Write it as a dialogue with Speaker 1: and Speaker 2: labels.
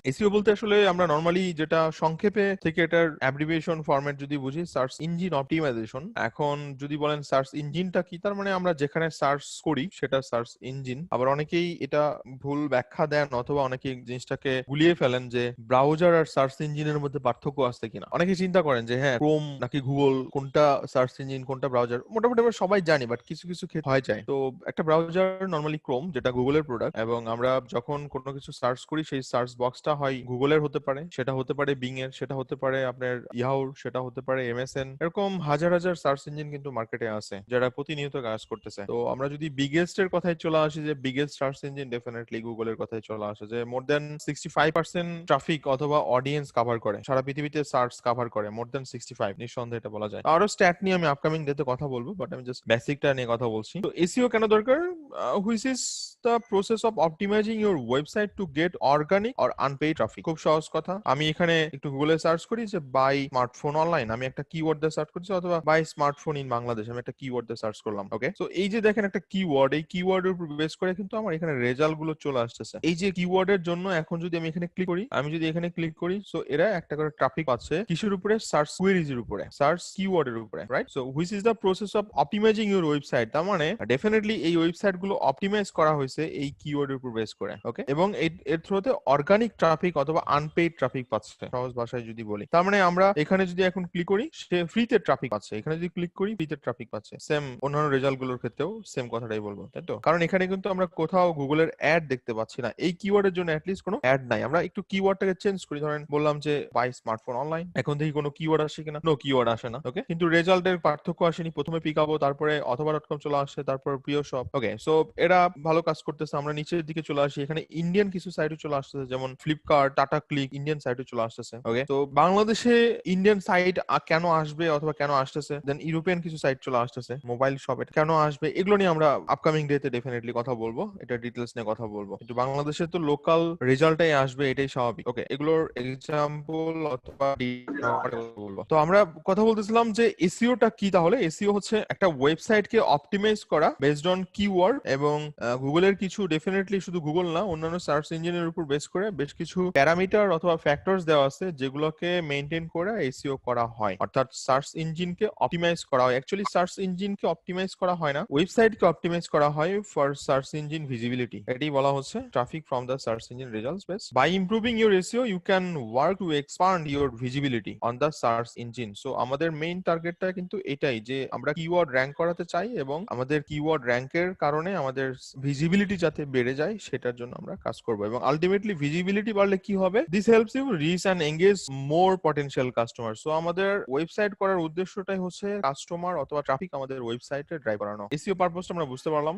Speaker 1: SEO বলতে আসলে আমরা নরমালি যেটা সংক্ষেপে থেকে এটার অ্যাব্রিভিয়েশন ফরম্যাট যদি বুঝি, সার্চ ইঞ্জিন অপটিমাইজেশন। এখন যদি বলেন সার্চ ইঞ্জিনটা কি, তার মানে আমরা যেখানে সার্চ করি সেটা সার্চ ইঞ্জিন। আবার অনেকেই এটা ভুল ব্যাখ্যা দেন অথবা অনেকেই জিনিসটাকে গুলিয়ে ফেলেন যে ব্রাউজার আর সার্চ ইঞ্জিনের মধ্যে পার্থক্য আছে কিনা। অনেকে চিন্তা করেন যে হ্যাঁ ক্রোম নাকি গুগল, কোনটা সার্চ ইঞ্জিন কোনটা ব্রাউজার, মোটামুটি আমরা সবাই জানি, বাট কিছু কিছু ক্ষেত্রে হয়ে যায়। তো একটা ব্রাউজার নরমালি ক্রোম, যেটা গুগলের প্রোডাক্ট, এবং আমরা যখন কোনো কিছু সার্চ করি সেই সার্চ বক্সটা হয় গুগলের হতে পারে, সেটা হতে পারে বিং এর, সেটা হতে পারে আপনার ইয়াহুর, সেটা হতে পারে এমএসএন। এরকম হাজার হাজার সার্চ ইঞ্জিন কিন্তু মার্কেটে আছে যারা প্রতিনিয়ত কাজ করতেছে। তো আমরা যদি বিগেস্ট এর কথায় চলে আসি, যে বিগেস্ট সার্চ ইঞ্জিন ডেফিনেটলি গুগলের কথায় চলে আসে, যে মোর দেন 65% ট্রাফিক অথবা অডিয়েন্স কভার করে, সারা পৃথিবীতে সার্চ কভার করে মোর দেন 65, নিঃসন্দেহে এটা বলা যায়। আরো স্ট্যাট নিয়ে আমি আপকামিং ডেতে কথা বলবো, বাট আমি জাস্ট বেসিকটা নিয়ে কথা বলছি। তো এসইও কেন দরকার? Which is the process of optimising your website to get organic or unpaid traffic. খুব সহজ কথা, আমি এখানে একটু গুগলে সার্চ করি যে বাই স্মার্টফোন অনলাইন, আমি একটা কিওয়ার্ড দিয়ে সার্চ করছি, অথবা বাই স্মার্টফোন ইন বাংলাদেশ, আমি একটা কিওয়ার্ড দিয়ে সার্চ করলাম। ওকে, তো এই যে দেখেন একটা কিওয়ার্ড, এই কিওয়ার্ডের উপর বেস করে কিন্তু আমার এখানে রেজাল্ট গুলো চলে আসতেছে। এই যে কিওয়ার্ডের জন্য এখন যদি আমি এখানে ক্লিক করি, আমি যদি এখানে ক্লিক করি, সো এরা একটা করে ট্রাফিক পাচ্ছে কিসের উপরে? সার্চ কুয়েরিজ এর উপরে, সার্চ কিওয়ার্ডের উপরে, right? So which is the process of optimising your website. তার মানে ডেফিনেটলি এই ওয়েবসাইট গুলো অপটিমাইজ করা হয়েছে এই কিওয়ার্ডের উপর বেস করে। ওকে, এবং এর থ্রুতে অর্গানিক ট্রাফিক অথবা আনপেইড ট্রাফিক পাচ্ছে, সহজ ভাষায় যদি বলি। তার মানে আমরা এখানে যদি এখন ক্লিক করি, সে ফ্রিতে ট্রাফিক পাচ্ছে, এখানে যদি ক্লিক করি ফ্রিতে ট্রাফিক পাচ্ছে। সেম অন্যান্য রেজাল্ট গুলোর ক্ষেত্রেও সেম কথাটাই বলবো, তাই তো? কারণ এখানে কিন্তু আমরা কোথাও গুগলের অ্যাড দেখতে পাচ্ছি না, এই কিওয়ার্ডের জন্য অ্যাটলিস্ট কোনো অ্যাড নাই। আমরা একটু কিওয়ার্ডটাকে চেঞ্জ করি, ধরেন বললাম যে বাই স্মার্টফোন অনলাইন, এখন দেখি কোনো কিওয়ার্ড আসে কিনা, নো কিওয়ার্ড আসে না। ওকে, কিন্তু রেজাল্টের পার্থক্য আসেনি, প্রথমে পিকাবো, তারপরে অথবা ডট কম চলে আসছে, তারপর প্রিয় শপ। ওকে, সো এরা ভালো কাজ করতেছে। আমরা নিচের দিকে চলে আসি, এখানে ইন্ডিয়ান কিছু সাইটও চলে আসতেছে, যেমন ফ্লিপকার্ট, টাটা ক্লিক, ইন্ডিয়ান সাইটও চলে আসতেছে। ওকে, তো বাংলাদেশে ইন্ডিয়ান সাইট কেন আসবে অথবা কেন আসতেছে, দেন ইউরোপিয়ান কিছু সাইট চলে আসতেছে, মোবাইল শপ, এটা কেন আসবে, এগুলো নিয়ে আমরা আপকামিং ডেতে ডেফিনেটলি কথা বলবো, এটা ডিটেলস নিয়ে কথা বলবো। কিন্তু বাংলাদেশে তো লোকাল রেজাল্টটাই আসবে, এটাই স্বাভাবিক। ওকে, এগুলোর এক্সাম্পল অথবা বলবো। তো আমরা কথা বলতেছিলাম যে এসইওটা কি। তাহলে এসইও হচ্ছে একটা ওয়েবসাইটকে অপটিমাইজ করা বেসড অন কিওয়ার্ড, এবং গুগলের কিছু, ডেফিনেটলি শুধু গুগল না, অন্যান্য সার্চ ইঞ্জিনের উপর বেস করে বেশ কিছু প্যারামিটার অথবা ফ্যাক্টরস দেওয়া আছে, যেগুলোকে মেইনটেইন করে এসইও করা হয়, অর্থাৎ সার্চ ইঞ্জিনকে অপটিমাইজ করা হয়। অ্যাকচুয়ালি সার্চ ইঞ্জিনকে অপটিমাইজ করা হয় না, ওয়েবসাইটকে অপটিমাইজ করা হয় ফর সার্চ ইঞ্জিন ভিজিবিলিটি। এটাই বলা হচ্ছে traffic from the search engine results base. By improving your SEO you can work to expand your visibility on the search engine. So আমাদের main টার্গেটটা কিন্তু এটাই, যে আমরা কিওয়ার্ড র্যাঙ্ক করাতে চাই, এবং আমাদের কিওয়ার্ড র্যাঙ্কের কারণে আমাদের ভিজিবিলিটি যাতে বেড়ে যায় সেটার জন্য আমরা কাজ করব। এবং আলটিমেটলি ভিজিবিলিটি বাড়লে কি হবে? This helps you reach and engage more potential customer. So আমাদের ওয়েবসাইট করার উদ্দেশ্যটাই হচ্ছে কাস্টমার অথবা ট্রাফিক আমাদের ওয়েবসাইটে ড্রাইভ করানো। এসইও পারপোজটা আমরা বুঝতে পারলাম।